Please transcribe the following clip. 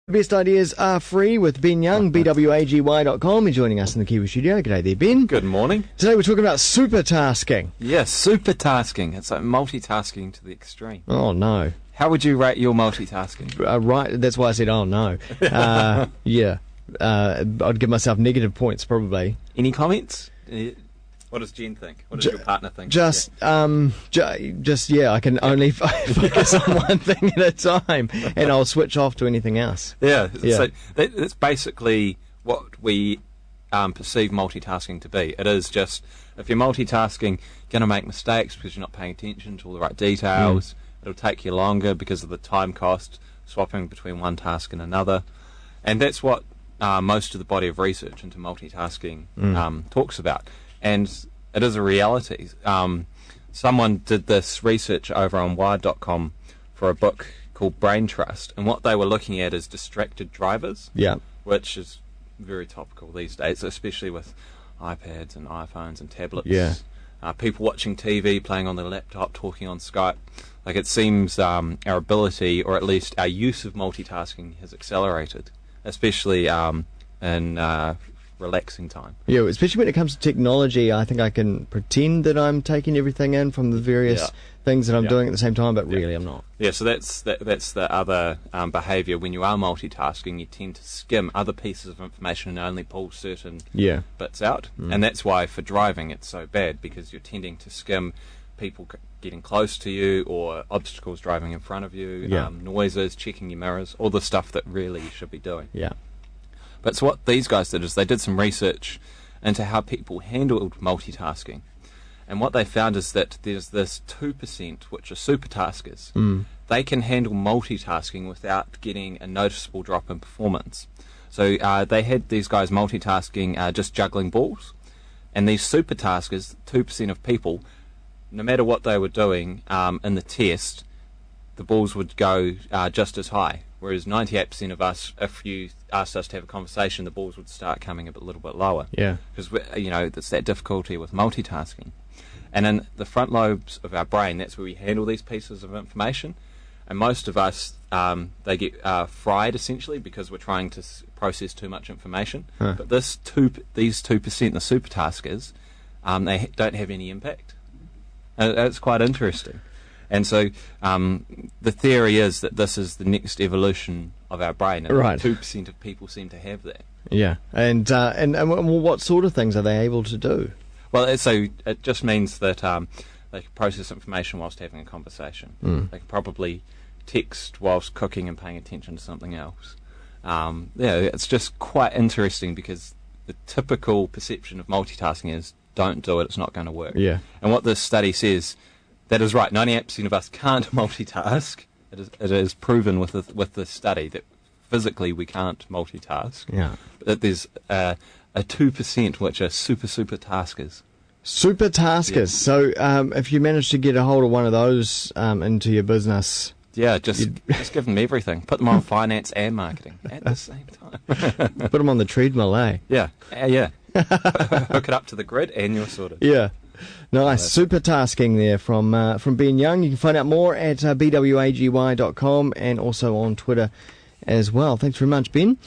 Best ideas are free with Ben Young, bwagy.com. He's joining us in the Kiwi studio. G'day there, Ben. Good morning. Today we're talking about supertasking. Yes, supertasking. It's like multitasking to the extreme. Oh, no. How would you rate your multitasking? Right, that's why I said, oh, no. Yeah. I'd give myself negative points, probably. Any comments? What does Jen think? What does your partner think? Yeah, I can only focus on one thing at a time, and I'll switch off to anything else. Yeah. So that's basically what we perceive multitasking to be. It is just, if you're multitasking, you're going to make mistakes because you're not paying attention to all the right details. It'll take you longer because of the time cost, swapping between one task and another. And that's what most of the body of research into multitasking talks about. And it is a reality. Someone did this research over on Wired.com for a book called Brain Trust, and what they were looking at is distracted drivers, which is very topical these days, especially with iPads and iPhones and tablets. People watching TV, playing on their laptop, talking on Skype. Like, it seems our ability, or at least our use of multitasking, has accelerated, especially in relaxing time. Yeah, especially when it comes to technology. I think I can pretend that I'm taking everything in from the various things that I'm doing at the same time, but really I'm not. Yeah, so that's the other behaviour. When you are multitasking, you tend to skim other pieces of information and only pull certain bits out. And that's why for driving it's so bad, because you're tending to skim people getting close to you, or obstacles driving in front of you, noises, checking your mirrors, all the stuff that really you should be doing. But so what these guys did is they did some research into how people handled multitasking. And what they found is that there's this 2%, which are supertaskers. They can handle multitasking without getting a noticeable drop in performance. So they had these guys multitasking, just juggling balls. And these supertaskers, 2% of people, no matter what they were doing in the test, the balls would go just as high. Whereas 98% of us, if you asked us to have a conversation, the balls would start coming a little bit lower. Because, it's that difficulty with multitasking. And in the front lobes of our brain, that's where we handle these pieces of information. And most of us, they get fried, essentially, because we're trying to process too much information. But these 2%, the supertaskers, they don't have any impact. It's quite interesting. And so the theory is that this is the next evolution of our brain, and 2% of people seem to have that. And what sort of things are they able to do? Well, so it just means that they can process information whilst having a conversation. They can probably text whilst cooking and paying attention to something else. It's just quite interesting, because the typical perception of multitasking is, don't do it, it's not going to work. And what this study says, that is right, 98% of us can't multitask. It is proven with this study that physically we can't multitask. But that there's a 2% which are super taskers. Supertaskers. So if you manage to get a hold of one of those into your business... just give them everything. Put them on finance and marketing at the same time. Put them on the treadmill, eh? Hook it up to the grid and you're sorted. Nice. Supertasking there from Ben Young. You can find out more at bwagy.com and also on Twitter as well. Thanks very much, Ben.